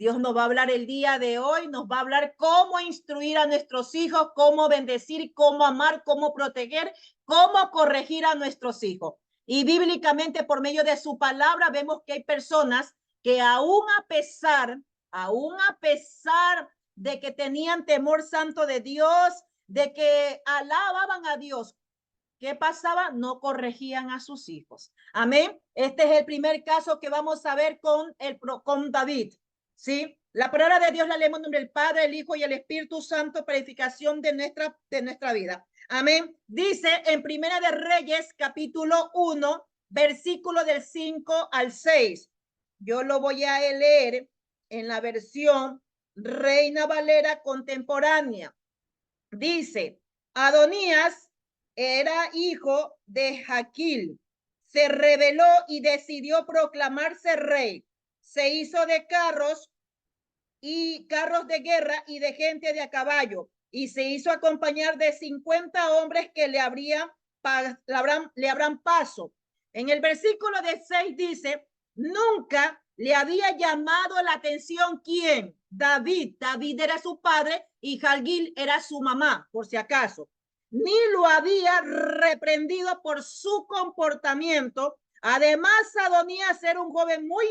Dios nos va a hablar el día de hoy, nos va a hablar cómo instruir a nuestros hijos, cómo bendecir, cómo amar, cómo proteger, cómo corregir a nuestros hijos. Y bíblicamente, por medio de su palabra, vemos que hay personas que aún a pesar de que tenían temor santo de Dios, de que alababan a Dios, ¿qué pasaba? No corregían a sus hijos. Amén. Este es el primer caso que vamos a ver con David. ¿Sí? La palabra de Dios la leemos en nombre del Padre, el Hijo y el Espíritu Santo para edificación de nuestra vida. Amén. Dice en Primera de Reyes, capítulo 1, versículo del 5 al 6. Yo lo voy a leer en la versión Reina Valera contemporánea. Dice, Adonías era hijo de Jaquil, se rebeló y decidió proclamarse rey. Se hizo de carros de guerra y de gente de a caballo, y se hizo acompañar de 50 hombres que le habrán paso. En el versículo de 6 dice, nunca le había llamado la atención quién. David era su padre y Jalgil era su mamá, por si acaso. Ni lo había reprendido por su comportamiento. Además, Adonías era un joven muy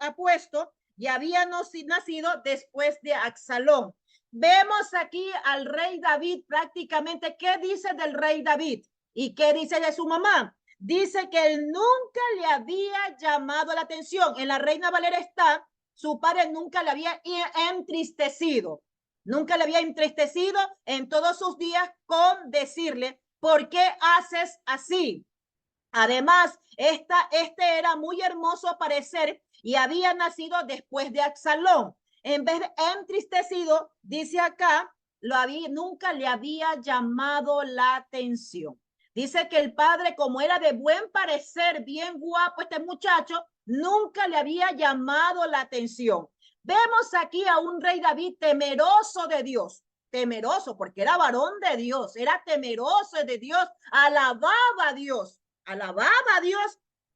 apuesto y había nacido después de Absalón. Vemos aquí al rey David prácticamente. ¿Qué dice del rey David? ¿Y qué dice de su mamá? Dice que él nunca le había llamado la atención. En la Reina Valera está, su padre nunca le había entristecido. Nunca le había entristecido en todos sus días con decirle, ¿por qué haces así? Además, este era muy hermoso a parecer y había nacido después de Absalón. En vez de entristecido, dice acá, nunca le había llamado la atención. Dice que el padre, como era de buen parecer, bien guapo este muchacho, nunca le había llamado la atención. Vemos aquí a un rey David temeroso de Dios, temeroso porque era varón de Dios, era temeroso de Dios, alababa a Dios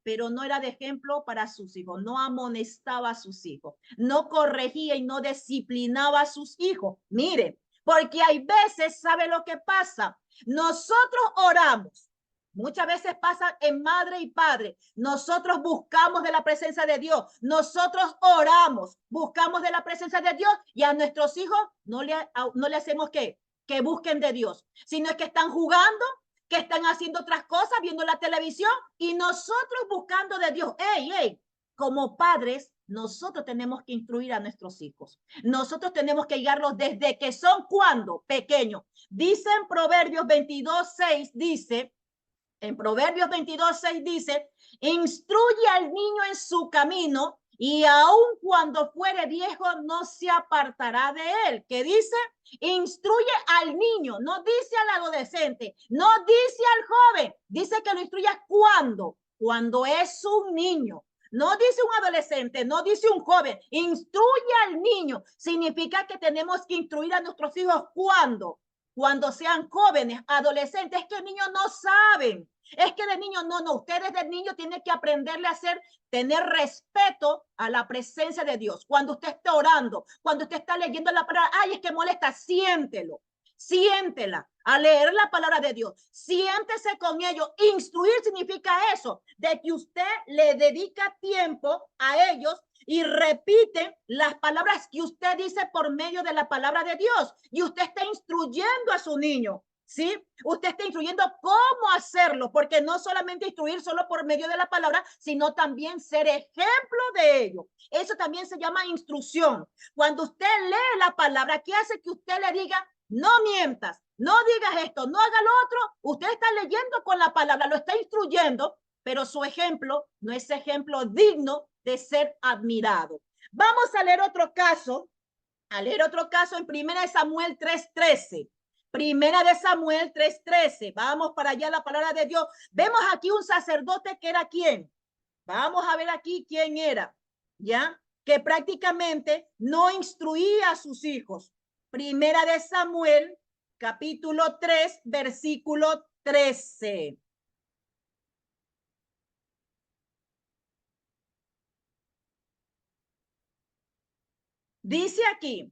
pero no era de ejemplo para sus hijos, no amonestaba a sus hijos, no corregía y no disciplinaba a sus hijos. Mire, porque hay veces, ¿sabe lo que pasa? Nosotros oramos. Muchas veces pasa en madre y padre. Nosotros buscamos de la presencia de Dios. Nosotros oramos, buscamos de la presencia de Dios y a nuestros hijos no le hacemos que busquen de Dios, sino es que están jugando, que están haciendo otras cosas, viendo la televisión y nosotros buscando de Dios. ¡Ey! Como padres, nosotros tenemos que instruir a nuestros hijos. Nosotros tenemos que guiarlos desde que son cuando pequeños. Dice en Proverbios 22:6, en Proverbios 22:6 dice, instruye al niño en su camino y aun cuando fuere viejo no se apartará de él. ¿Qué dice? Instruye al niño, no dice al adolescente, no dice al joven, dice que lo instruya cuando es un niño. No dice un adolescente, no dice un joven, instruye al niño. Significa que tenemos que instruir a nuestros hijos cuando sean jóvenes, adolescentes. Es que niños no saben. Es que de niños no, ustedes de niños tienen que aprenderle a tener respeto a la presencia de Dios. Cuando usted esté orando, cuando usted está leyendo la palabra, ay, es que molesta, siéntelo, siéntela, a leer la palabra de Dios, siéntese con ellos. Instruir significa eso, de que usted le dedica tiempo a ellos y repite las palabras que usted dice por medio de la palabra de Dios y usted está instruyendo a su niño. ¿Sí? Usted está instruyendo cómo hacerlo, porque no solamente instruir solo por medio de la palabra, sino también ser ejemplo de ello. Eso también se llama instrucción. Cuando usted lee la palabra, ¿qué hace que usted le diga? No mientas, no digas esto, no haga lo otro. Usted está leyendo con la palabra, lo está instruyendo, pero su ejemplo no es ejemplo digno de ser admirado. Vamos a leer otro caso, en 1 Samuel 3:13. Primera de Samuel 3:13. Vamos para allá la palabra de Dios. Vemos aquí un sacerdote que era quién. Vamos a ver aquí quién era, ¿ya? Que prácticamente no instruía a sus hijos. Primera de Samuel, capítulo 3, versículo 13. Dice aquí,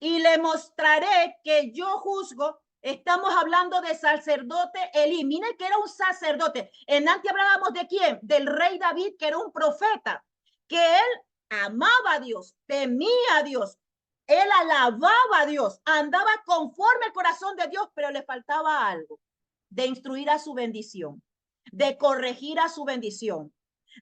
y le mostraré que yo juzgo. Estamos hablando de sacerdote Elí. Miren que era un sacerdote. En antes hablábamos de quién, del rey David, que era un profeta, que él amaba a Dios, temía a Dios, él alababa a Dios, andaba conforme al corazón de Dios, pero le faltaba algo, de instruir a su bendición, de corregir a su bendición,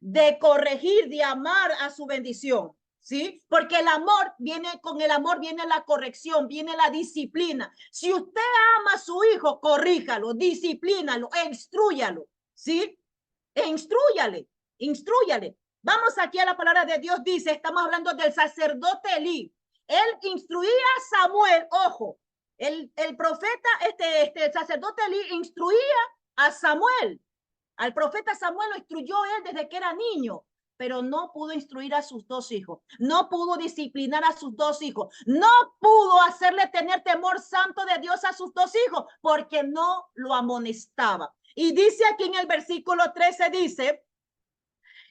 de corregir, de amar a su bendición. ¿Sí? Porque el amor viene, con el amor viene la corrección, viene la disciplina. Si usted ama a su hijo, corríjalo, disciplínalo, instrúyalo, ¿sí? Instrúyale. Vamos aquí a la palabra de Dios, dice, estamos hablando del sacerdote Elí. Él instruía a Samuel, ojo, el profeta, el sacerdote Elí instruía a Samuel. Al profeta Samuel lo instruyó él desde que era niño, pero no pudo instruir a sus dos hijos, no pudo disciplinar a sus dos hijos, no pudo hacerle tener temor santo de Dios a sus dos hijos, porque no lo amonestaba. Y dice aquí en el versículo 13, dice,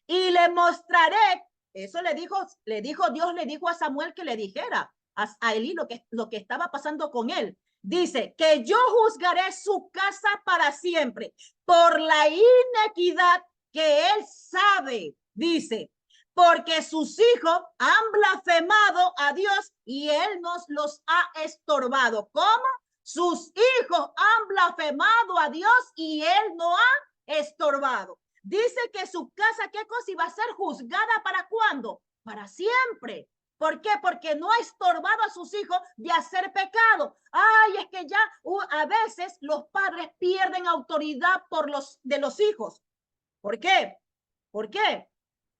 y le mostraré, eso le dijo Dios, le dijo a Samuel que le dijera a Elí lo que estaba pasando con él. Dice que yo juzgaré su casa para siempre por la inequidad que él sabe, dice, porque sus hijos han blasfemado a Dios y él nos los ha estorbado. ¿Cómo? Sus hijos han blasfemado a Dios y él no ha estorbado. Dice que su casa, ¿qué cosa iba a ser juzgada? ¿Para cuándo? Para siempre. ¿Por qué? Porque no ha estorbado a sus hijos de hacer pecado. Ay, es que ya a veces los padres pierden autoridad de los hijos. ¿Por qué? ¿Por qué?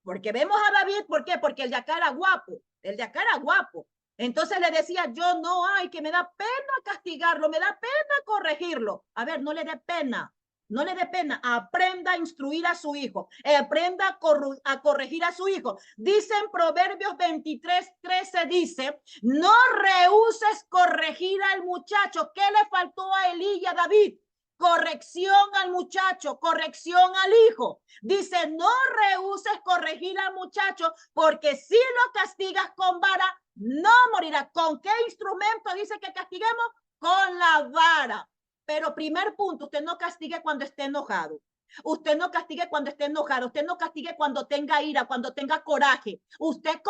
Porque vemos a David, ¿por qué? Porque el de acá era guapo, el de acá era guapo. Entonces le decía, yo no, ay, que me da pena castigarlo, me da pena corregirlo. A ver, no le dé pena. No le dé pena, aprenda a instruir a su hijo, aprenda a corregir a su hijo. Dice en Proverbios 23:13, dice, no rehuses corregir al muchacho. ¿Qué le faltó a Elí y a David? Corrección al muchacho, corrección al hijo. Dice, no rehuses corregir al muchacho, porque si lo castigas con vara, no morirá. ¿Con qué instrumento dice que castiguemos? Con la vara. Pero primer punto, usted no castigue cuando esté enojado. Usted no castigue cuando esté enojado. Usted no castigue cuando tenga ira, cuando tenga coraje. Usted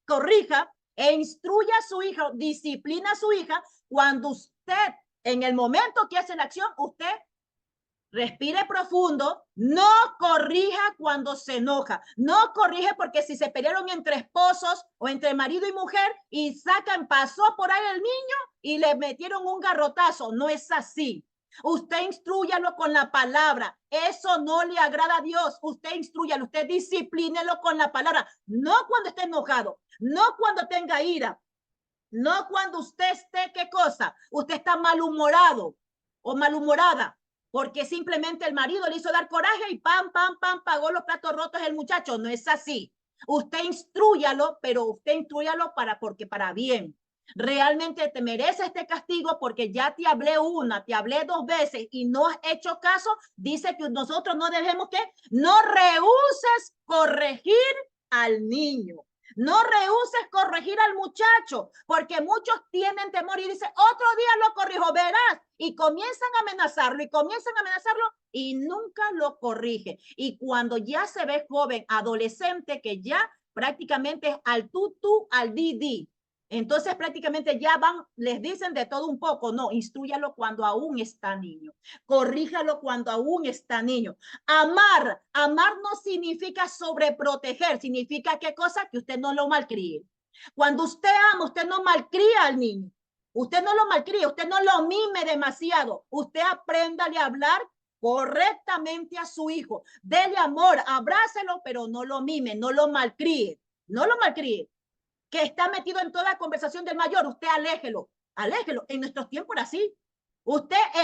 corrija e instruya a su hijo, disciplina a su hija cuando usted, en el momento que hace la acción, usted respire profundo, no corrija cuando se enoja, no corrige porque si se pelearon entre esposos o entre marido y mujer y pasó por ahí el niño y le metieron un garrotazo, no es así. Usted instrúyalo con la palabra, eso no le agrada a Dios, usted instrúyalo, usted disciplínelo con la palabra, no cuando esté enojado, no cuando tenga ira, no cuando usted esté, ¿qué cosa? Usted está malhumorado o malhumorada porque simplemente el marido le hizo dar coraje y pam, pagó los platos rotos el muchacho. No es así. Usted instrúyalo, pero usted instrúyalo porque para bien. Realmente te merece este castigo porque ya te hablé te hablé dos veces y no has hecho caso. Dice que nosotros no debemos que no rehuses corregir al niño. No rehuses corregir al muchacho, porque muchos tienen temor y dicen, otro día lo corrijo, verás, y comienzan a amenazarlo y nunca lo corrige. Y cuando ya se ve joven, adolescente, que ya prácticamente es al tú, al di. Entonces prácticamente ya les dicen de todo un poco. No, instrúyalo cuando aún está niño. Corríjalo cuando aún está niño. Amar no significa sobreproteger, significa qué cosa, que usted no lo malcríe. Cuando usted ama, usted no malcría al niño. Usted no lo malcría, usted no lo mime demasiado. Usted apréndale a hablar correctamente a su hijo. Dele amor, abrácelo, pero no lo mime, no lo malcríe. No lo malcríe. Que está metido en toda conversación del mayor, usted aléjelo. En nuestros tiempos era así.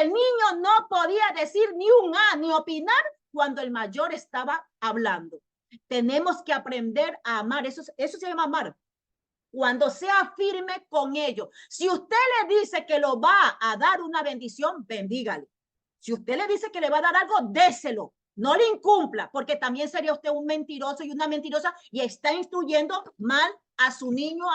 El niño no podía decir ni un A, ni opinar cuando el mayor estaba hablando. Tenemos que aprender a amar. Eso se llama amar. Cuando sea firme con ellos. Si usted le dice que lo va a dar una bendición, bendígale. Si usted le dice que le va a dar algo, déselo. No le incumpla, porque también sería usted un mentiroso y una mentirosa y está instruyendo mal a su niño,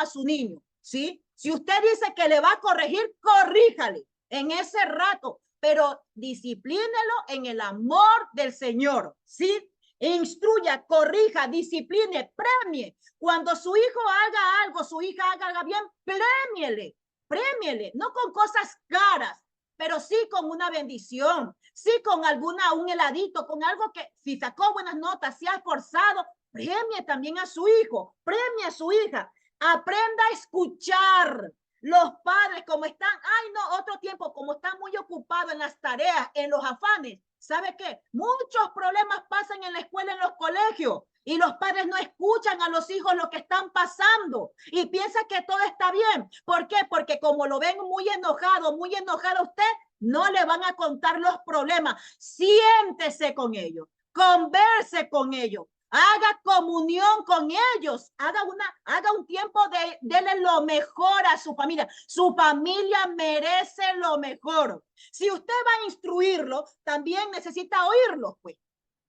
¿sí? Si usted dice que le va a corregir, corríjale en ese rato, pero disciplínelo en el amor del Señor, ¿sí? Instruya, corrija, discipline, premie. Cuando su hijo haga algo, su hija haga algo bien, premiele, no con cosas caras, pero sí con una bendición, sí con un heladito, con algo que si sacó buenas notas, si ha esforzado, premie también a su hijo, premie a su hija, aprenda a escuchar. Los padres como están, ay no, otro tiempo, como están muy ocupados en las tareas, en los afanes, ¿sabe qué? Muchos problemas pasan en la escuela, en los colegios, y los padres no escuchan a los hijos lo que están pasando y piensan que todo está bien. ¿Por qué? Porque como lo ven muy enojado usted, no le van a contar los problemas. Siéntese con ellos, converse con ellos, haga comunión con ellos, haga un tiempo de denle lo mejor a su familia. Su familia merece lo mejor. Si usted va a instruirlo, también necesita oírlo, pues.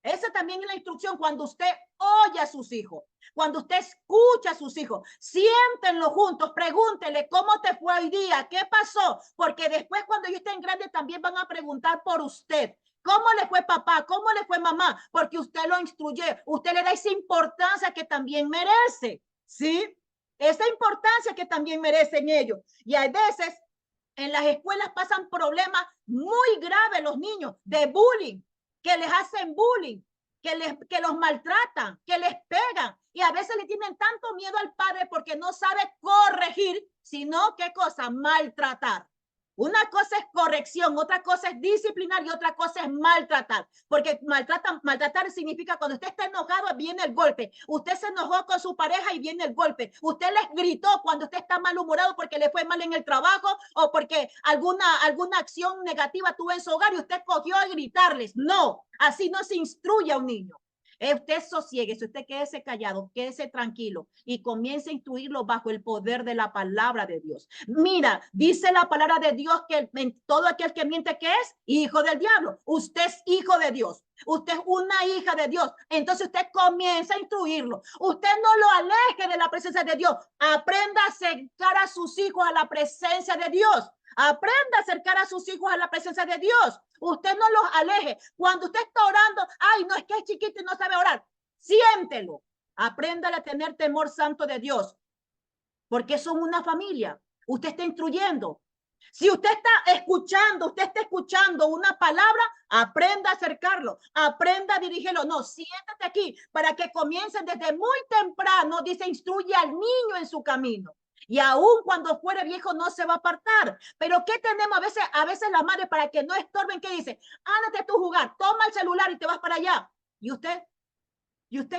Esa también es la instrucción cuando usted oye a sus hijos, cuando usted escucha a sus hijos, siéntenlo juntos, pregúntele cómo te fue hoy día, qué pasó, porque después cuando ellos estén grandes también van a preguntar por usted. ¿Cómo le fue papá? ¿Cómo le fue mamá? Porque usted lo instruyó, usted le da esa importancia que también merece, ¿sí? Esa importancia que también merecen ellos. Y a veces en las escuelas pasan problemas muy graves los niños de bullying, que les hacen bullying, que los maltratan, que les pegan. Y a veces le tienen tanto miedo al padre porque no sabe corregir, sino qué cosa, maltratar. Una cosa es corrección, otra cosa es disciplinar y otra cosa es maltratar. Porque maltratar significa cuando usted está enojado viene el golpe. Usted se enojó con su pareja y viene el golpe. Usted les gritó cuando usted está malhumorado porque le fue mal en el trabajo o porque alguna acción negativa tuvo en su hogar y usted cogió a gritarles. No, así no se instruye a un niño. Usted sosiegue, usted quédese callado, quédese tranquilo y comience a instruirlo bajo el poder de la palabra de Dios. Mira, dice la palabra de Dios que todo aquel que miente que es hijo del diablo. Usted es hijo de Dios. Usted es una hija de Dios. Entonces usted comienza a instruirlo. Usted no lo aleje de la presencia de Dios. Aprenda a acercar a sus hijos a la presencia de Dios. Aprenda a acercar a sus hijos a la presencia de Dios. Usted no los aleje. Cuando usted está orando, ay, no, es que es chiquito y no sabe orar. Siéntelo. Aprenda a tener temor santo de Dios. Porque son una familia. Usted está instruyendo. Si usted está escuchando una palabra, aprenda a acercarlo, aprenda a dirigirlo. No, siéntate aquí para que comiencen desde muy temprano, dice, instruye al niño en su camino. Y aún cuando fuere viejo no se va a apartar. Pero ¿qué tenemos a veces la madre para que no estorben? ¿Qué dice? Ándate tú a jugar, toma el celular y te vas para allá. ¿Y usted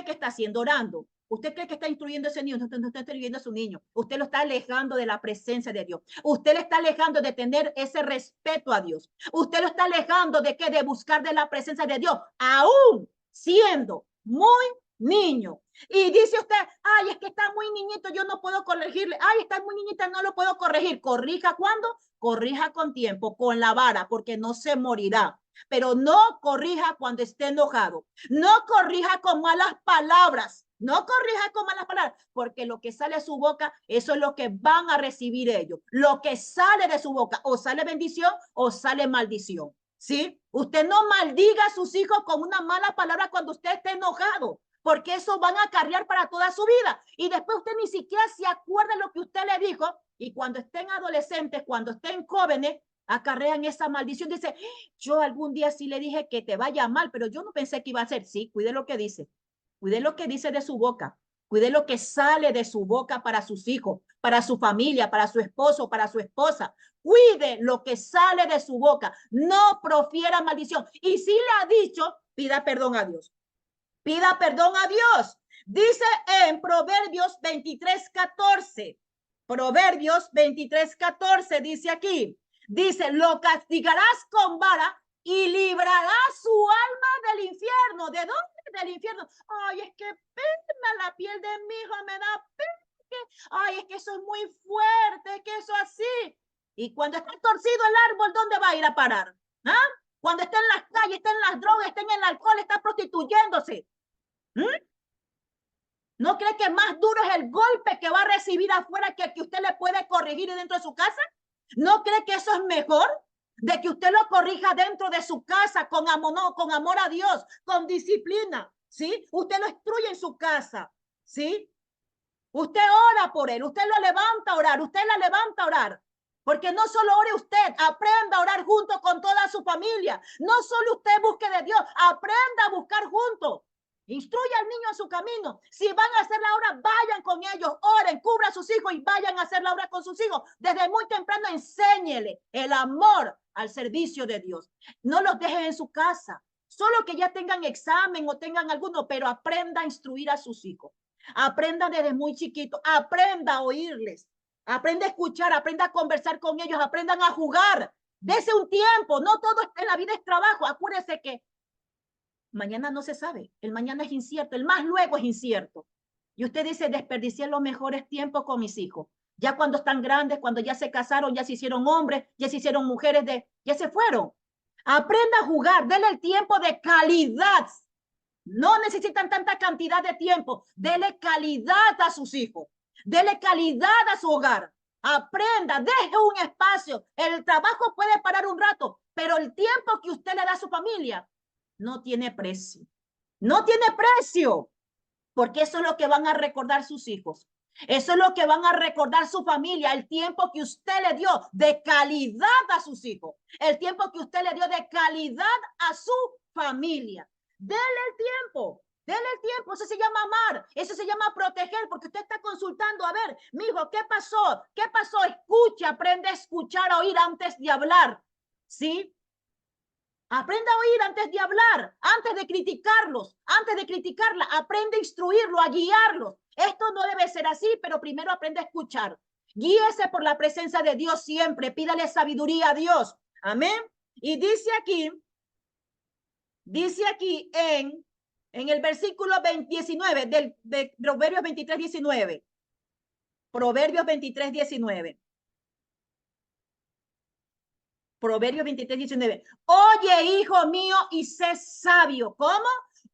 qué está haciendo? Orando. ¿Usted cree que está instruyendo a ese niño? No está instruyendo a su niño. Usted lo está alejando de la presencia de Dios. Usted le está alejando de tener ese respeto a Dios. Usted lo está alejando de qué? De buscar de la presencia de Dios, aún siendo muy niño. Y dice usted, ay, es que está muy niñito, yo no puedo corregirle. Ay, está muy niñita, no lo puedo corregir. ¿Corrija cuándo? Corrija con tiempo, con la vara, porque no se morirá. Pero no corrija cuando esté enojado. No corrija con malas palabras. No corrija con malas palabras, porque lo que sale de su boca, eso es lo que van a recibir ellos. Lo que sale de su boca, o sale bendición o sale maldición. ¿Sí? Usted no maldiga a sus hijos con una mala palabra cuando usted esté enojado, porque eso van a acarrear para toda su vida. Y después usted ni siquiera se acuerda de lo que usted le dijo. Y cuando estén adolescentes, cuando estén jóvenes, acarrean esa maldición. Dice, yo algún día sí le dije que te vaya mal, pero yo no pensé que iba a ser. Sí, cuide lo que dice. Cuide lo que dice de su boca. Cuide lo que sale de su boca para sus hijos, para su familia, para su esposo, para su esposa. Cuide lo que sale de su boca. No profiera maldición. Y si le ha dicho, pida perdón a Dios. Pida perdón a Dios. Dice en Proverbios 23:14. Proverbios 23:14 dice aquí. Dice, lo castigarás con vara y librarás su alma del infierno. ¿De dónde? Del infierno. Ay, es que pena la piel de mi hijo, me da pena. Ay, es que eso es muy fuerte, es que eso así. Y cuando está torcido el árbol, ¿dónde va a ir a parar? ¿Ah? cuando está en las calles, está en las drogas, está en el alcohol, está prostituyéndose. ¿No cree que más duro es el golpe que va a recibir afuera que el que usted le puede corregir dentro de su casa? ¿No cree que eso es mejor? De que usted lo corrija dentro de su casa con amor, no, con amor a Dios, con disciplina, ¿sí? Usted lo instruye en su casa, ¿sí? Usted ora por él, usted lo levanta a orar, usted la levanta a orar. Porque no solo ore usted, aprenda a orar junto con toda su familia. No solo usted busque de Dios, aprenda a buscar juntos. Instruya al niño en su camino. Si van a hacer la obra, vayan con ellos, oren, cubra a sus hijos y vayan a hacer la obra con sus hijos. Desde muy temprano enséñele el amor al servicio de Dios. No los dejen en su casa, solo que ya tengan examen o tengan alguno, pero aprenda a instruir a sus hijos. Aprenda desde muy chiquito, aprenda a oírles, aprenda a escuchar, aprenda a conversar con ellos, aprendan a jugar. Dese un tiempo, no todo en la vida es trabajo. Acuérdese que mañana no se sabe, el mañana es incierto, el más luego es incierto. Y usted dice, desperdicié los mejores tiempos con mis hijos. Ya cuando están grandes, cuando ya se casaron, ya se hicieron hombres, ya se hicieron mujeres, ya se fueron. Aprenda a jugar, denle el tiempo de calidad. No necesitan tanta cantidad de tiempo. Dele calidad a sus hijos. Dele calidad a su hogar. Aprenda, deje un espacio. El trabajo puede parar un rato, pero el tiempo que usted le da a su familia no tiene precio. No tiene precio, porque eso es lo que van a recordar sus hijos. Eso es lo que van a recordar su familia, el tiempo que usted le dio de calidad a sus hijos, el tiempo que usted le dio de calidad a su familia. Dele el tiempo, eso se llama amar, eso se llama proteger, porque usted está consultando, a ver, mijo, ¿qué pasó? ¿Qué pasó? Escucha, aprende a escuchar, a oír antes de hablar, ¿sí? Aprenda a oír antes de hablar, antes de criticarlos, antes de criticarla, aprende a instruirlo, a guiarlos. Esto no debe ser así, pero primero aprende a escuchar. Guíese por la presencia de Dios siempre, pídale sabiduría a Dios. Amén. Y dice aquí en el versículo 19 de Proverbios 23, 19. Proverbios 23, 19. Proverbios 23, 19. Oye, hijo mío, y sé sabio. ¿Cómo?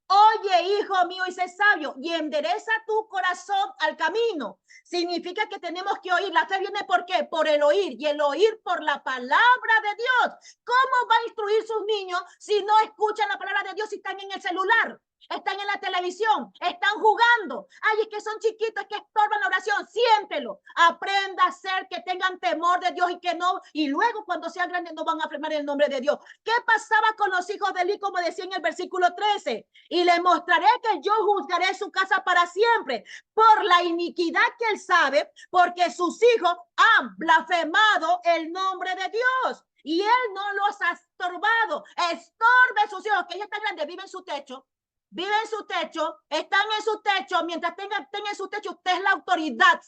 Oye, hijo mío, y sé sabio, y endereza tu corazón al camino. Significa que tenemos que oír. La fe viene ¿por qué? Por el oír, y el oír por la palabra de Dios. ¿Cómo va a instruir sus niños si no escuchan la palabra de Dios, si están en el celular? Están en la televisión, están jugando. Ay, es que son chiquitos, es que estorban la oración. Siéntelo. Aprenda a hacer que tengan temor de Dios y que no, y luego cuando sean grandes no van a afirmar el nombre de Dios. ¿Qué pasaba con los hijos de Eli, como decía en el versículo 13? Y le mostraré que yo juzgaré su casa para siempre por la iniquidad que él sabe, porque sus hijos han blasfemado el nombre de Dios. Y él no los ha estorbado. Estorbe sus hijos, que ya están grandes, viven en su techo. Viven en su techo, están en su techo, mientras tengan en su techo, usted es la autoridad.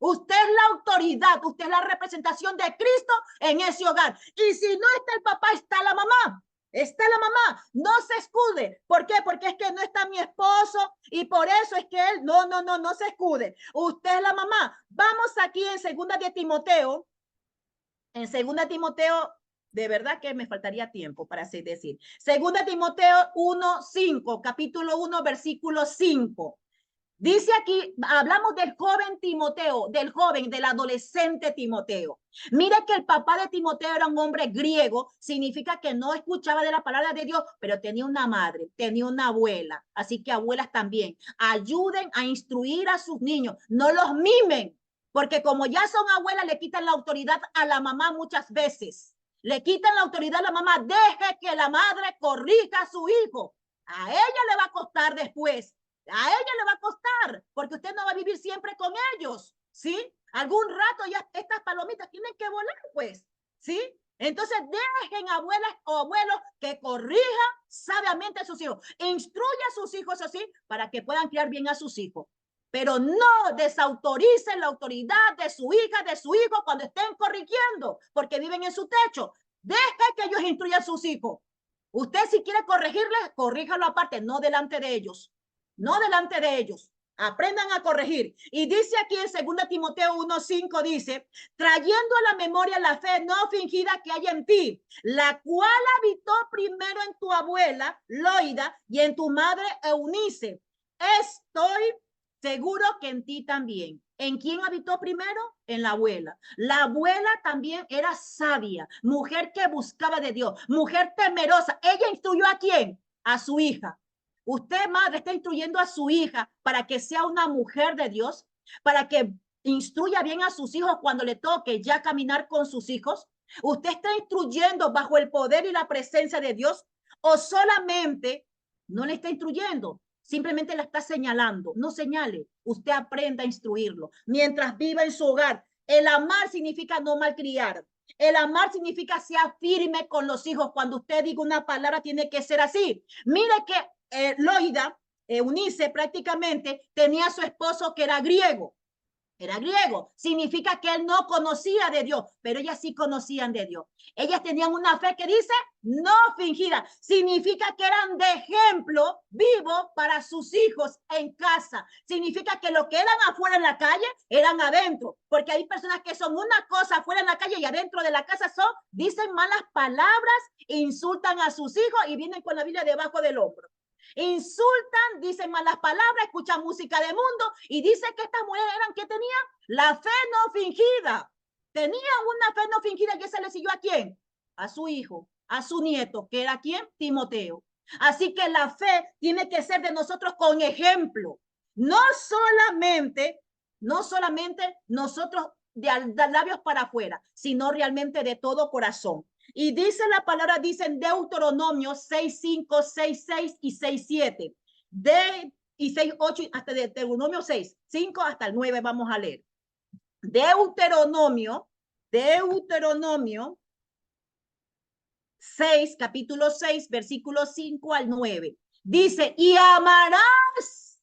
Usted es la autoridad, usted es la representación de Cristo en ese hogar. Y si no está el papá, está la mamá. Está la mamá, no se escude. ¿Por qué? Porque es que no está mi esposo y por eso es que él, no se escude. Usted es la mamá. Vamos aquí en segunda de Timoteo. En segunda Timoteo, de verdad que me faltaría tiempo para así decir. Segunda Timoteo 1:5, capítulo 1, versículo 5. Dice aquí, hablamos del joven Timoteo, del adolescente Timoteo. Mira que el papá de Timoteo era un hombre griego, significa que no escuchaba de la palabra de Dios, pero tenía una madre, tenía una abuela. Así que abuelas también, ayuden a instruir a sus niños, no los mimen, porque como ya son abuelas, le quitan la autoridad a la mamá muchas veces. Le quitan la autoridad a la mamá, deje que la madre corrija a su hijo. A ella le va a costar después. A ella le va a costar, porque usted no va a vivir siempre con ellos, ¿sí? Algún rato ya estas palomitas tienen que volar, pues, ¿sí? Entonces dejen abuelas o abuelos que corrijan sabiamente a sus hijos. Instruya a sus hijos así para que puedan criar bien a sus hijos. Pero no desautoricen la autoridad de su hija, de su hijo cuando estén corrigiendo, porque viven en su techo. Deje que ellos instruyan a sus hijos. Usted si quiere corregirles, corríjalo aparte, no delante de ellos. No delante de ellos. Aprendan a corregir. Y dice aquí en 2 Timoteo 1:5, dice, trayendo a la memoria la fe no fingida que hay en ti, la cual habitó primero en tu abuela, Loida, y en tu madre, Eunice. Estoy seguro que en ti también. ¿En quién habitó primero? En la abuela. La abuela también era sabia, mujer que buscaba de Dios, mujer temerosa. ¿Ella instruyó a quién? A su hija. Usted, madre, está instruyendo a su hija para que sea una mujer de Dios, para que instruya bien a sus hijos cuando le toque ya caminar con sus hijos. Usted está instruyendo bajo el poder y la presencia de Dios, o solamente no le está instruyendo, simplemente la está señalando. No señale, usted aprenda a instruirlo mientras viva en su hogar. El amar significa no malcriar. El amar significa sea firme con los hijos. Cuando usted diga una palabra, tiene que ser así. Mire que Loida, Eunice, prácticamente tenía a su esposo que era griego. Era griego, significa que él no conocía de Dios, pero ellas sí conocían de Dios. Ellas tenían una fe que dice no fingida, significa que eran de ejemplo vivo para sus hijos en casa. Significa que lo que eran afuera en la calle eran adentro, porque hay personas que son una cosa afuera en la calle y adentro de la casa son, dicen malas palabras, insultan a sus hijos y vienen con la Biblia debajo del hombro. Insultan, dicen malas palabras, escuchan música de mundo y dicen que estas mujeres eran que tenían la fe no fingida. Tenían una fe no fingida y se le siguió a quién? A su hijo, a su nieto, que era quién? Timoteo. Así que la fe tiene que ser de nosotros con ejemplo. No solamente nosotros de labios para afuera, sino realmente de todo corazón. Y dice la palabra, dice en Deuteronomio 6:5, 6:6 y 6:7. Y 6:8 hasta de Deuteronomio 6:5 hasta el 9 vamos a leer. Deuteronomio 6, capítulo 6, versículo 5 al 9. Dice, y amarás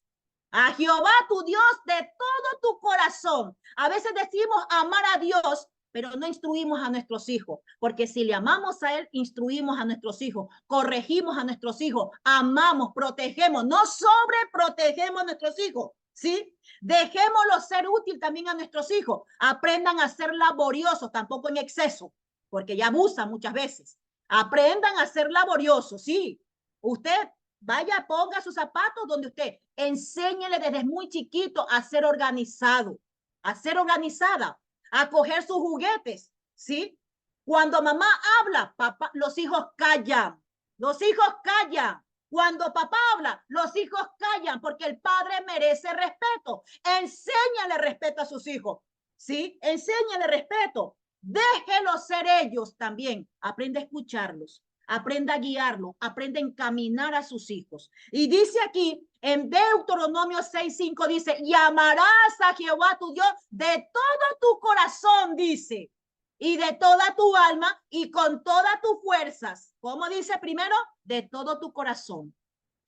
a Jehová tu Dios de todo tu corazón. A veces decimos amar a Dios, pero no instruimos a nuestros hijos, porque si le amamos a Él, instruimos a nuestros hijos, corregimos a nuestros hijos, amamos, protegemos, no sobreprotegemos a nuestros hijos, ¿sí? Dejémoslo ser útil también a nuestros hijos, aprendan a ser laboriosos, tampoco en exceso, porque ya abusan muchas veces. Aprendan a ser laboriosos, sí. Usted vaya, ponga sus zapatos donde usted, enséñele desde muy chiquito a ser organizado, a ser organizada, a coger sus juguetes, ¿sí? Cuando mamá habla, papá, los hijos callan, los hijos callan. Cuando papá habla, los hijos callan porque el padre merece respeto. Enséñale respeto a sus hijos, ¿sí? Enséñale respeto. Déjelos ser ellos también. Aprende a escucharlos, aprenda a guiarlo, aprende a encaminar a sus hijos. Y dice aquí en Deuteronomio 6:5 dice, y amarás a Jehová tu Dios de todo tu corazón, dice, y de toda tu alma y con todas tus fuerzas. ¿Cómo dice primero? De todo tu corazón.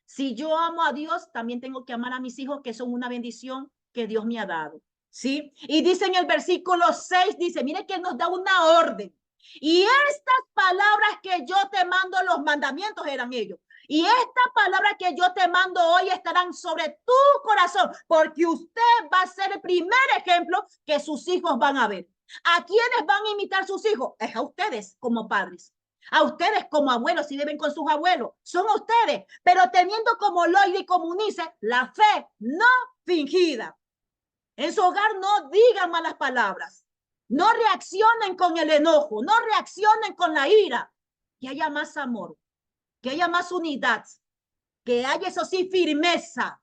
Si yo amo a Dios, también tengo que amar a mis hijos, que son una bendición que Dios me ha dado. ¿Sí? Y dice en el versículo 6, dice, mire que nos da una orden. Y estas palabras que yo te mando, los mandamientos eran ellos. Y estas palabras que yo te mando hoy estarán sobre tu corazón, porque usted va a ser el primer ejemplo que sus hijos van a ver. ¿A quiénes van a imitar sus hijos? Es a ustedes como padres. A ustedes como abuelos, si viven con sus abuelos, son ustedes, pero teniendo como Loida y como Unice la fe no fingida. En su hogar no digan malas palabras, no reaccionen con el enojo, no reaccionen con la ira, que haya más amor, que haya más unidad, que haya eso sí firmeza,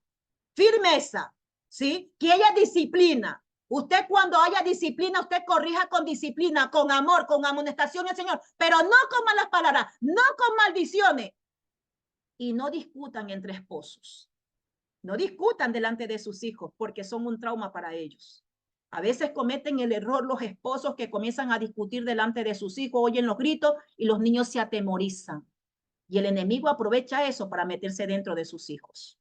¿sí? Que haya disciplina. Usted cuando haya disciplina, usted corrija con disciplina, con amor, con amonestación al Señor, pero no con malas palabras, no con maldiciones. Y no discutan entre esposos. No discutan delante de sus hijos porque son un trauma para ellos. A veces cometen el error los esposos que comienzan a discutir delante de sus hijos, oyen los gritos y los niños se atemorizan. Y el enemigo aprovecha eso para meterse dentro de sus hijos.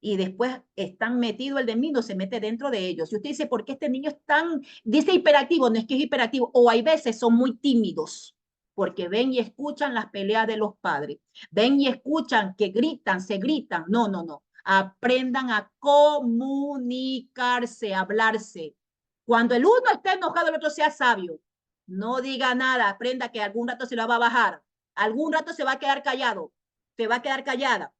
Y después están metidos, el enemigo se mete dentro de ellos. Y usted dice, ¿por qué este niño es tan, dice hiperactivo? No es que es hiperactivo, o hay veces son muy tímidos, porque ven y escuchan las peleas de los padres, ven y escuchan que gritan, se gritan. No, no, no. Aprendan a comunicarse, a hablarse. Cuando el uno esté enojado, el otro sea sabio. No diga nada, aprenda que algún rato se la va a bajar. Algún rato se va a quedar callado, se va a quedar callada.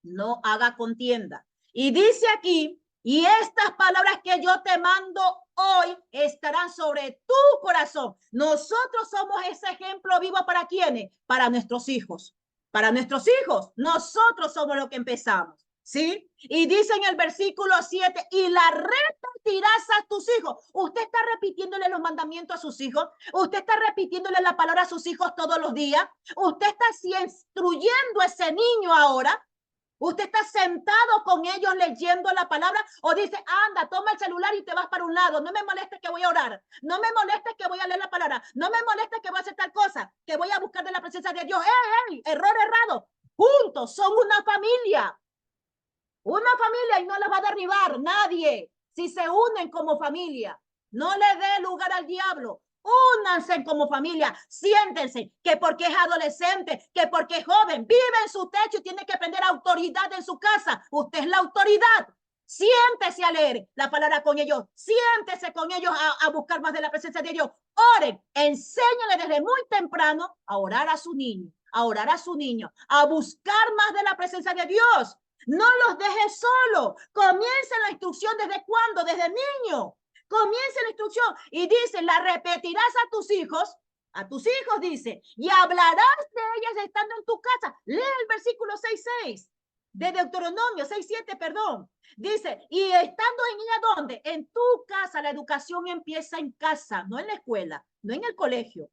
No haga contienda. Y dice aquí, y estas palabras que yo te mando hoy estarán sobre tu corazón. Nosotros somos ese ejemplo vivo para quienes, para nuestros hijos. Para nuestros hijos, nosotros somos los que empezamos. ¿Sí? Y dice en el versículo 7, y la repetirás a tus hijos. Usted está repitiéndole los mandamientos a sus hijos. Usted está repitiéndole la palabra a sus hijos todos los días. Usted está instruyendo a ese niño ahora. Usted está sentado con ellos leyendo la palabra o dice, anda, toma el celular y te vas para un lado. No me molestes que voy a orar. No me molestes que voy a leer la palabra. No me molestes que voy a hacer tal cosa, que voy a buscar de la presencia de Dios. ¡Ey, ey! Error errado. Juntos son una familia. Una familia y no la va a derribar nadie. Si se unen como familia, no le dé lugar al diablo. Únanse como familia, siéntense, que porque es adolescente, que porque es joven, vive en su techo y tiene que aprender autoridad en su casa. Usted es la autoridad. Siéntese a leer la palabra con ellos, siéntese con ellos a buscar más de la presencia de Dios. Oren, enséñale desde muy temprano a orar a su niño, a orar a su niño, a buscar más de la presencia de Dios. No los dejes solo. Comiencen la instrucción desde cuándo, desde niño. Comienza la instrucción y dice, la repetirás a tus hijos dice, y hablarás de ellas estando en tu casa. Lee el versículo 6:6 de Deuteronomio 6:7, perdón. Dice, y estando en ella, ¿dónde? En tu casa. La educación empieza en casa, no en la escuela, no en el colegio.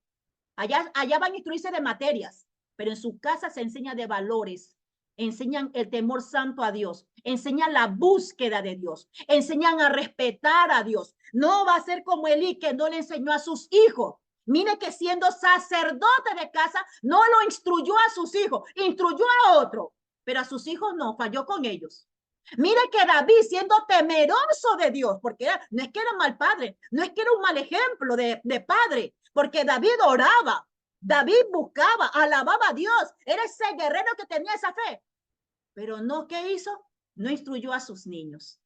Allá van a instruirse de materias, pero en su casa se enseña de valores, enseñan el temor santo a Dios, enseñan la búsqueda de Dios, enseñan a respetar a Dios. No va a ser como Elí, que no le enseñó a sus hijos. Mire que siendo sacerdote de casa, no lo instruyó a sus hijos, instruyó a otro, pero a sus hijos no, falló con ellos. Mire que David, siendo temeroso de Dios, porque no es que era mal padre, no es que era un mal ejemplo de padre, porque David oraba, David buscaba, alababa a Dios, era ese guerrero que tenía esa fe. Pero no, ¿qué hizo? No instruyó a sus niños.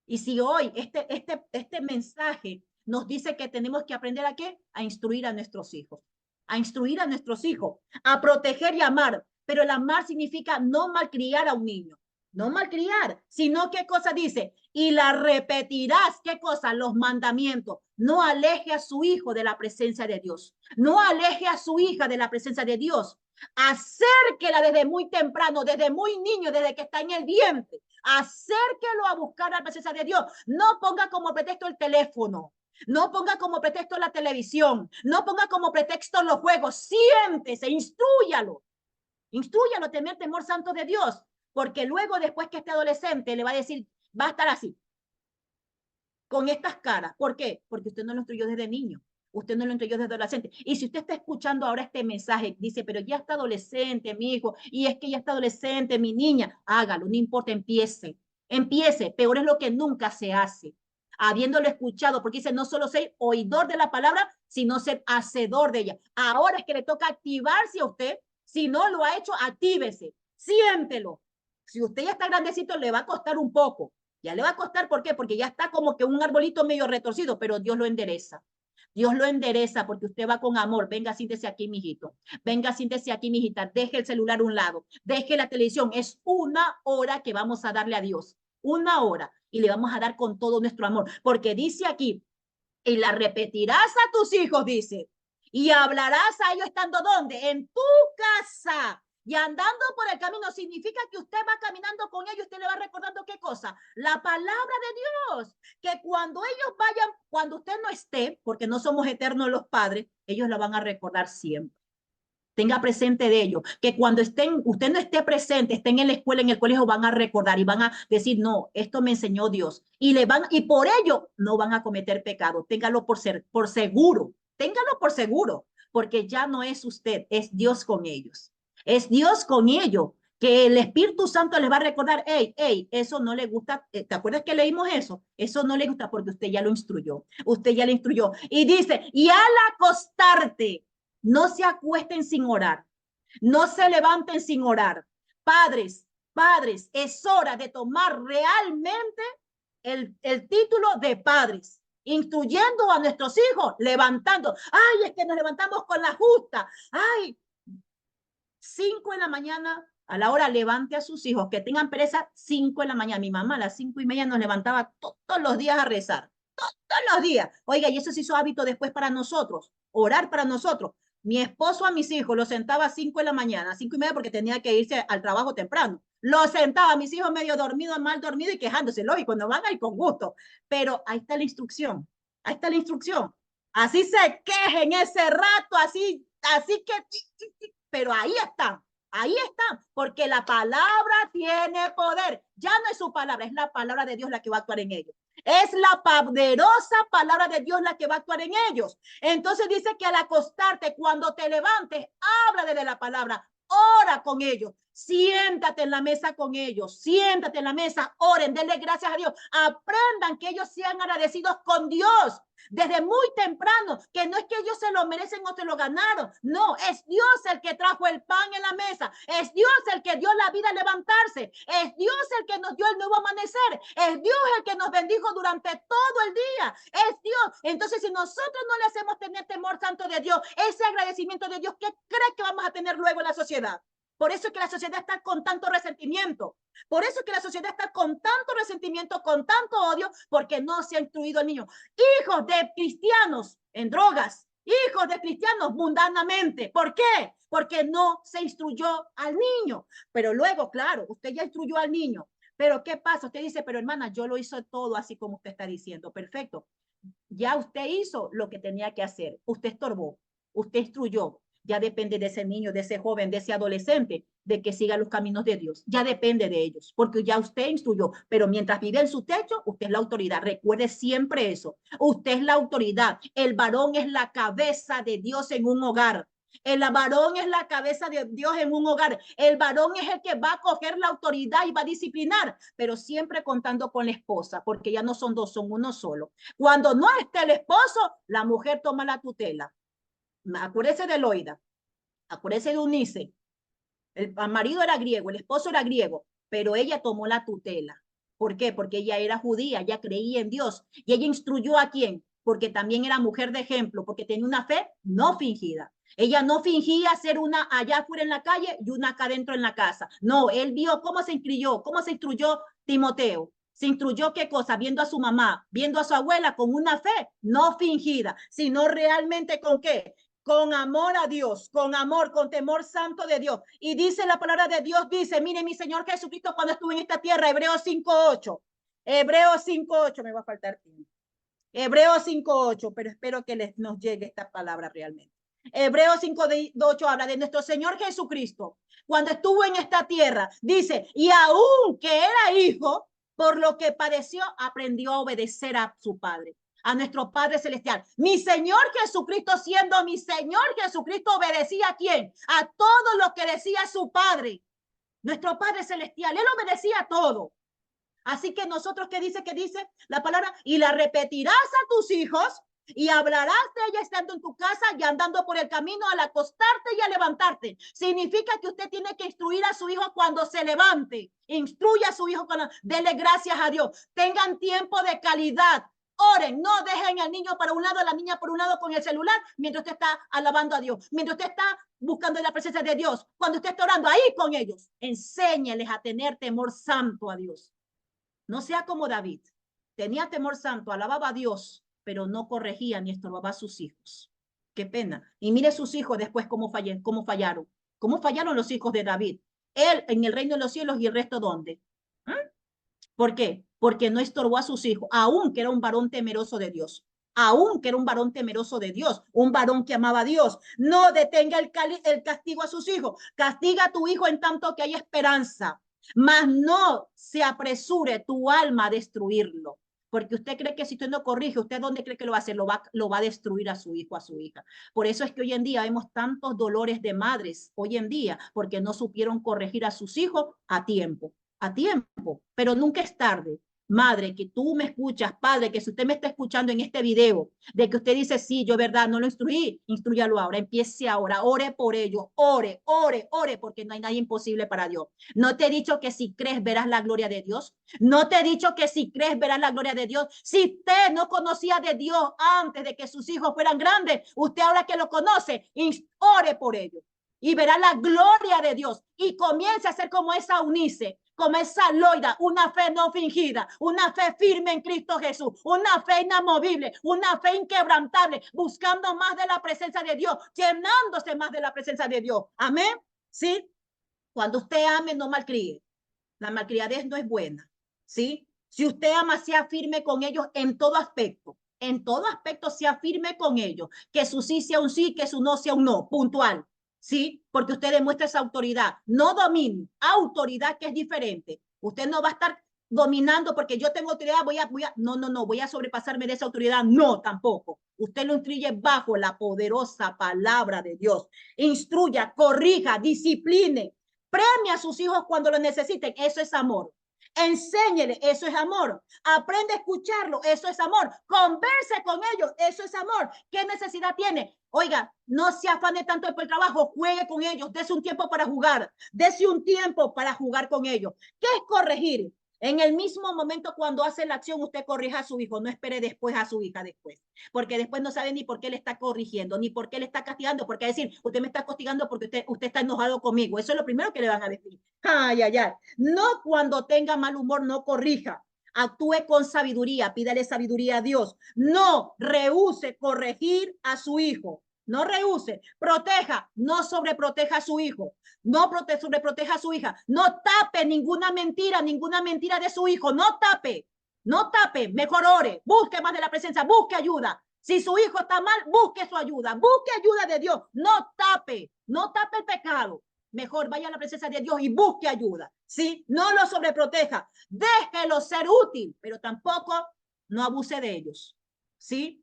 Y si hoy este mensaje nos dice que tenemos que aprender a qué? A instruir a nuestros hijos. A instruir a nuestros hijos, a proteger y amar. Pero el amar significa no malcriar a un niño. No malcriar, sino ¿qué cosa dice? Y la repetirás, ¿qué cosa? Los mandamientos. No aleje a su hijo de la presencia de Dios. No aleje a su hija de la presencia de Dios. Acérquela desde muy temprano, desde muy niño, desde que está en el vientre. Acérquelo a buscar la presencia de Dios. No ponga como pretexto el teléfono. No ponga como pretexto la televisión. No ponga como pretexto los juegos. Siéntese, instrúyalo. Instrúyalo a tener temor santo de Dios. Porque luego, después que esté adolescente, le va a decir, va a estar así, con estas caras. ¿Por qué? Porque usted no lo instruyó desde niño. Usted no lo instruyó desde adolescente. Y si usted está escuchando ahora este mensaje, dice, pero ya está adolescente, mi hijo, y es que ya está adolescente, mi niña, hágalo, no importa, empiece. Empiece. Peor es lo que nunca se hace. Habiéndolo escuchado, porque dice, no solo ser oidor de la palabra, sino ser hacedor de ella. Ahora es que le toca activarse a usted. Si no lo ha hecho, actívese. Siéntelo. Si usted ya está grandecito, le va a costar un poco. Ya le va a costar, ¿por qué? Porque ya está como que un arbolito medio retorcido, pero Dios lo endereza. Dios lo endereza porque usted va con amor. Venga, siéntese aquí, mijito. Venga, siéntese aquí, mijita. Deje el celular a un lado. Deje la televisión. Es 1 hora que vamos a darle a Dios. 1 hora. Y le vamos a dar con todo nuestro amor. Porque dice aquí, y la repetirás a tus hijos, dice. Y hablarás a ellos estando ¿dónde? En tu casa. Y andando por el camino significa que usted va caminando con ellos, usted le va recordando qué cosa, la palabra de Dios, que cuando ellos vayan, cuando usted no esté, porque no somos eternos los padres, ellos la van a recordar siempre. Tenga presente de ello, que cuando usted no esté presente, estén en la escuela, en el colegio, van a recordar y van a decir, no, esto me enseñó Dios. Y por ello no van a cometer pecado. Téngalo por seguro, téngalo por seguro, porque ya no es usted, es Dios con ellos. Es Dios con ellos, que el Espíritu Santo les va a recordar, hey, eso no le gusta. ¿Te acuerdas que leímos eso? Eso no le gusta porque usted ya lo instruyó. Usted ya le instruyó. Y dice, y al acostarte, no se acuesten sin orar. No se levanten sin orar. Padres, Padres, es hora de tomar realmente el título de padres, instruyendo a nuestros hijos, levantando. Ay, es que nos levantamos con la justa. Ay, 5 de la mañana, a la hora levante a sus hijos, que tengan pereza, 5 de la mañana. Mi mamá a las 5:30 nos levantaba todos los días a rezar, todos los días. Oiga, y eso se hizo hábito después para nosotros, orar para nosotros. Mi esposo a mis hijos los sentaba a 5 de la mañana, 5:30 porque tenía que irse al trabajo temprano. Los sentaba a mis hijos medio dormidos, mal dormidos y quejándose, lógico, no van a ir con gusto. Pero ahí está la instrucción, ahí está la instrucción. Así se quejen ese rato, así que pero ahí está, porque la palabra tiene poder. Ya no es su palabra, es la palabra de Dios la que va a actuar en ellos. Es la poderosa palabra de Dios la que va a actuar en ellos. Entonces dice que al acostarte, cuando te levantes, habla de la palabra, ora con ellos. Siéntate en la mesa con ellos, siéntate en la mesa, oren, denle gracias a Dios, aprendan que ellos sean agradecidos con Dios desde muy temprano, que no es que ellos se lo merecen o se lo ganaron, no, es Dios el que trajo el pan en la mesa, es Dios el que dio la vida a levantarse, es Dios el que nos dio el nuevo amanecer, es Dios el que nos bendijo durante todo el día, es Dios. Entonces, si nosotros no le hacemos tener temor santo de Dios, ese agradecimiento de Dios, ¿qué crees que vamos a tener luego en la sociedad? Por eso es que la sociedad está con tanto resentimiento. Por eso es que la sociedad está con tanto resentimiento, con tanto odio, porque no se ha instruido al niño. Hijos de cristianos en drogas, hijos de cristianos mundanamente. ¿Por qué? Porque no se instruyó al niño. Pero luego, claro, usted ya instruyó al niño. Pero ¿qué pasa? Usted dice, pero hermana, yo lo hice todo así como usted está diciendo. Perfecto. Ya usted hizo lo que tenía que hacer. Usted estorbó, usted instruyó. Ya depende de ese niño, de ese joven, de ese adolescente, de que siga los caminos de Dios. Ya depende de ellos, porque ya usted instruyó. Pero mientras vive en su techo, usted es la autoridad. Recuerde siempre eso. Usted es la autoridad. El varón es la cabeza de Dios en un hogar. El varón es la cabeza de Dios en un hogar. El varón es el que va a coger la autoridad y va a disciplinar, pero siempre contando con la esposa, porque ya no son dos, son uno solo. Cuando no esté el esposo, la mujer toma la tutela. Acuérdese de Loida, acuérdese de Unice. El marido era griego, el esposo era griego, pero ella tomó la tutela. ¿Por qué? Porque ella era judía, ella creía en Dios. ¿Y ella instruyó a quién? Porque también era mujer de ejemplo, porque tenía una fe no fingida. Ella no fingía ser una allá afuera en la calle y una acá adentro en la casa. No, él vio cómo se instruyó Timoteo. Se instruyó qué cosa, viendo a su mamá, viendo a su abuela con una fe no fingida, sino realmente con qué, con amor a Dios, con amor, con temor santo de Dios. Y dice la palabra de Dios, dice, mire mi Señor Jesucristo cuando estuvo en esta tierra, Hebreos 5:8, Hebreos 5:8, me va a faltar tiempo. Hebreos 5:8, pero espero que nos llegue esta palabra realmente. Hebreos 5:8 habla de nuestro Señor Jesucristo. Cuando estuvo en esta tierra, dice, y aún que era hijo, por lo que padeció, aprendió a obedecer a su Padre, a nuestro Padre Celestial. Mi Señor Jesucristo, siendo mi Señor Jesucristo, obedecía a quién? A todo lo que decía su Padre, nuestro Padre Celestial. Él obedecía a todo. Así que nosotros, ¿qué dice? ¿Qué dice la palabra? Y la repetirás a tus hijos y hablarás de ella estando en tu casa y andando por el camino al acostarte y a levantarte. Significa que usted tiene que instruir a su hijo cuando se levante. Instruya a su hijo cuando dele gracias a Dios. Tengan tiempo de calidad. Oren, no dejen al niño para un lado, a la niña por un lado con el celular, mientras usted está alabando a Dios, mientras usted está buscando la presencia de Dios, cuando usted está orando ahí con ellos. Enséñeles a tener temor santo a Dios. No sea como David. Tenía temor santo, alababa a Dios, pero no corregía ni estorbaba a sus hijos. Qué pena. Y mire sus hijos después cómo fallaron. ¿Cómo fallaron los hijos de David? Él en el reino de los cielos y el resto ¿dónde? ¿Mm? ¿Por qué? Porque no estorbó a sus hijos, aun que era un varón temeroso de Dios. Aun que era un varón temeroso de Dios, un varón que amaba a Dios. No detenga el castigo a sus hijos. Castiga a tu hijo en tanto que hay esperanza, mas no se apresure tu alma a destruirlo. Porque usted cree que si usted no corrige, ¿usted dónde cree que lo va a hacer? Lo va a destruir a su hijo, a su hija. Por eso es que hoy en día vemos tantos dolores de madres, hoy en día, porque no supieron corregir a sus hijos a tiempo, pero nunca es tarde. madre, que tú me escuchas, padre, que si usted me está escuchando en este video, de que usted dice, sí, yo verdad, no lo instruí, instrúyalo ahora, empiece ahora, ore por ello, ore, ore, ore, porque no hay nada imposible para Dios. No te he dicho que si crees verás la gloria de Dios. No te he dicho que si crees verás la gloria de Dios. Si usted no conocía de Dios antes de que sus hijos fueran grandes, usted ahora que lo conoce, ore por ello y verá la gloria de Dios y comience a ser como esa Eunice, como esa Loida, una fe no fingida, una fe firme en Cristo Jesús, una fe inamovible, una fe inquebrantable, buscando más de la presencia de Dios, llenándose más de la presencia de Dios. Amén. ¿Sí? Cuando usted ame, no malcríe. La malcriadez no es buena. ¿Sí? Si usted ama, sea firme con ellos en todo aspecto. En todo aspecto sea firme con ellos. Que su sí sea un sí, que su no sea un no. Puntual. ¿Sí? Porque usted demuestra esa autoridad. No dominio, autoridad que es diferente. Usted no va a estar dominando porque yo tengo autoridad, no, voy a sobrepasarme de esa autoridad. No, tampoco. Usted lo instruye bajo la poderosa palabra de Dios. Instruya, corrija, discipline, premia a sus hijos cuando lo necesiten. Eso es amor. Enséñele, eso es amor. Aprende a escucharlo, eso es amor. Converse con ellos, eso es amor. ¿Qué necesidad tiene? Oiga, no se afane tanto por el trabajo, juegue con ellos, dése un tiempo para jugar, dése un tiempo para jugar con ellos. ¿Qué es corregir? En el mismo momento cuando hace la acción, usted corrija a su hijo, no espere después a su hija después, porque después no sabe ni por qué le está corrigiendo, ni por qué le está castigando, porque decir, usted me está castigando porque usted está enojado conmigo. Eso es lo primero que le van a decir. Ay, ay, ay. No cuando tenga mal humor, no corrija. Actúe con sabiduría, pídale sabiduría a Dios. No rehúse corregir a su hijo. No rehúse, proteja, no sobreproteja a su hijo, no sobreproteja a su hija, no tape ninguna mentira de su hijo, no tape, no tape, mejor ore, busque más de la presencia, busque ayuda. Si su hijo está mal, busque su ayuda, busque ayuda de Dios, no tape, no tape el pecado. Mejor vaya a la presencia de Dios y busque ayuda, ¿sí? No lo sobreproteja, déjelo ser útil, pero tampoco no abuse de ellos, ¿sí?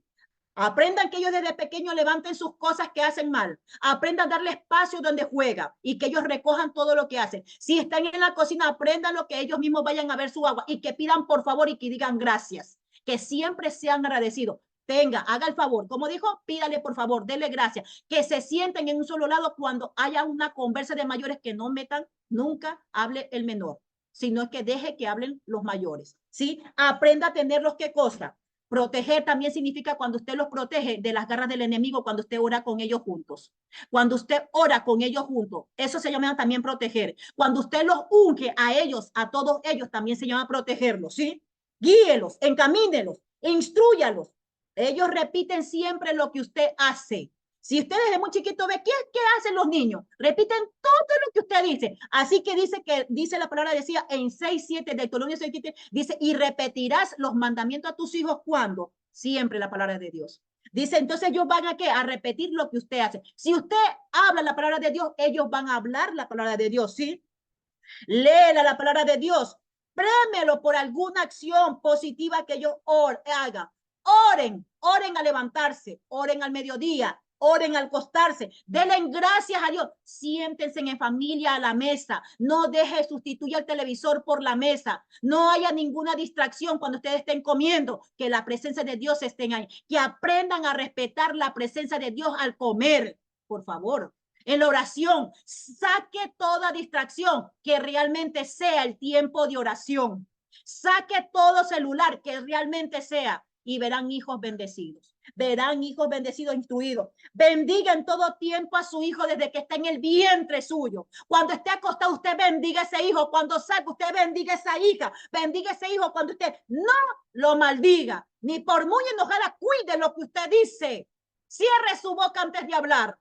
Aprendan que ellos desde pequeños levanten sus cosas que hacen mal. Aprendan a darle espacio donde juega y que ellos recojan todo lo que hacen. Si están en la cocina, aprendan lo que ellos mismos vayan a ver su agua y que pidan por favor y que digan gracias. Que siempre sean agradecidos. Tenga, haga el favor. Como dijo, pídale por favor, dele gracias. Que se sienten en un solo lado cuando haya una conversa de mayores, que no metan, nunca hable el menor, sino que deje que hablen los mayores. ¿Sí? Aprenda a tenerlos qué cosa. Proteger también significa cuando usted los protege de las garras del enemigo, cuando usted ora con ellos juntos. Cuando usted ora con ellos juntos, eso se llama también proteger. Cuando usted los unge a ellos, a todos ellos, también se llama protegerlos, ¿sí? Guíelos, encamínelos, instruyalos. Ellos repiten siempre lo que usted hace. Si usted desde muy chiquito ve, ¿qué hacen los niños? Repiten todo lo que usted dice. Así que dice la palabra, decía en 6:7, Deuteronomio 6:7, dice, y repetirás los mandamientos a tus hijos cuando siempre la palabra de Dios. Dice, entonces ellos van a qué? A repetir lo que usted hace. Si usted habla la palabra de Dios, ellos van a hablar la palabra de Dios, ¿sí? Léela la palabra de Dios. Prémelo por alguna acción positiva que ellos hagan. Oren al levantarse, oren al mediodía, oren al acostarse, denle gracias a Dios, siéntense en familia a la mesa, no deje sustituir el televisor por la mesa, no haya ninguna distracción cuando ustedes estén comiendo, que la presencia de Dios esté ahí, que aprendan a respetar la presencia de Dios al comer, por favor. En la oración, saque toda distracción, que realmente sea el tiempo de oración. Saque todo celular, que realmente sea, y verán hijos bendecidos. Verán hijos bendecidos, instruidos. Bendiga en todo tiempo a su hijo desde que está en el vientre suyo. Cuando esté acostado, usted bendiga a ese hijo. Cuando salga, usted bendiga a esa hija. Bendiga a ese hijo cuando usted no lo maldiga. Ni por muy enojada, cuide lo que usted dice. Cierre su boca antes de hablar.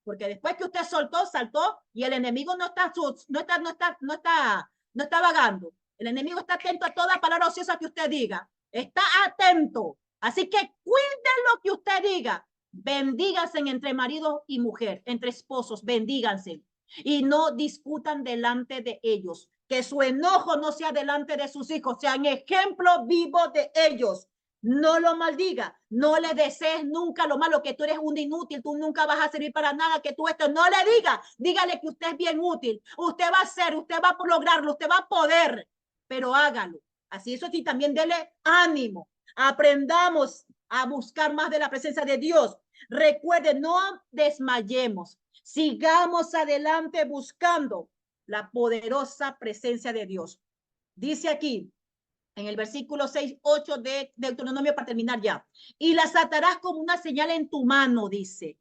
Porque después que usted soltó, saltó, y el enemigo no está vagando. El enemigo está atento a toda palabra ociosa que usted diga. Está atento. Así que cuide lo que usted diga. Bendíganse entre marido y mujer, entre esposos, bendíganse. Y no discutan delante de ellos. Que su enojo no sea delante de sus hijos, sean ejemplo vivo de ellos. No lo maldiga, no le desees nunca lo malo, que tú eres un inútil, tú nunca vas a servir para nada, que tú esto, no le diga, dígale que usted es bien útil, usted va a hacer, usted va a lograrlo, usted va a poder, pero hágalo. Así eso sí, también dele ánimo. Aprendamos a buscar más de la presencia de Dios. Recuerden, no desmayemos. Sigamos adelante buscando la poderosa presencia de Dios. Dice aquí, en el versículo 6, 8 de Deuteronomio, para terminar ya. Y las atarás como una señal en tu mano, dice.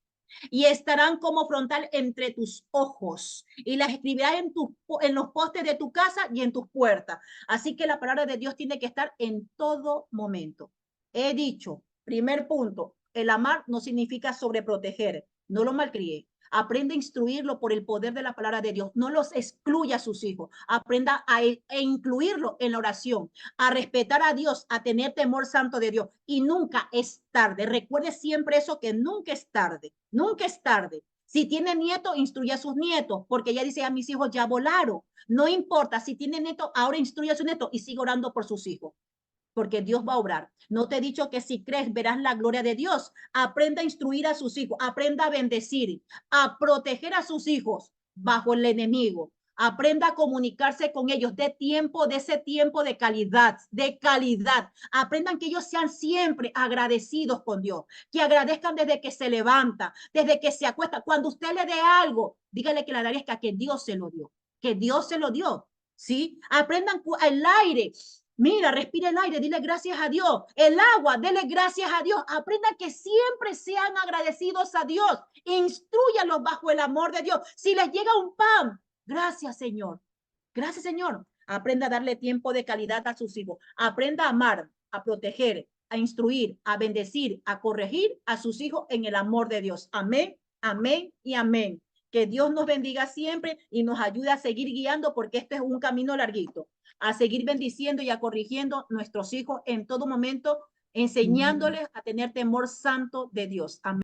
Y estarán como frontal entre tus ojos. Y las escribirás en los postes de tu casa y en tus puertas. Así que la palabra de Dios tiene que estar en todo momento. He dicho, primer punto, el amar no significa sobreproteger. No lo malcríe. Aprenda a instruirlo por el poder de la palabra de Dios. No los excluya a sus hijos. Aprenda a incluirlo en la oración, a respetar a Dios, a tener temor santo de Dios. Y nunca es tarde. Recuerde siempre eso, que nunca es tarde. Nunca es tarde. Si tiene nietos, instruye a sus nietos, porque ella dice, a mis hijos ya volaron. No importa, si tiene nietos, ahora instruye a sus nietos y sigue orando por sus hijos, porque Dios va a obrar. No te he dicho que si crees verás la gloria de Dios. Aprenda a instruir a sus hijos, aprenda a bendecir, a proteger a sus hijos bajo el enemigo. Aprenda a comunicarse con ellos de tiempo, de ese tiempo de calidad, de calidad. Aprendan que ellos sean siempre agradecidos con Dios, que agradezcan desde que se levanta, desde que se acuesta. Cuando usted le dé algo, dígale que le agradezca, que Dios se lo dio, que Dios se lo dio. ¿Sí? Aprendan el aire. Mira, respira el aire, dile gracias a Dios. El agua, dele gracias a Dios. Aprendan que siempre sean agradecidos a Dios. Instruyanlos bajo el amor de Dios. Si les llega un pan, gracias, Señor. Gracias, Señor. Aprenda a darle tiempo de calidad a sus hijos. Aprenda a amar, a proteger, a instruir, a bendecir, a corregir a sus hijos en el amor de Dios. Amén, amén y amén. Que Dios nos bendiga siempre y nos ayude a seguir guiando, porque este es un camino larguito, a seguir bendiciendo y a corrigiendo nuestros hijos en todo momento, enseñándoles a tener temor santo de Dios. Amén.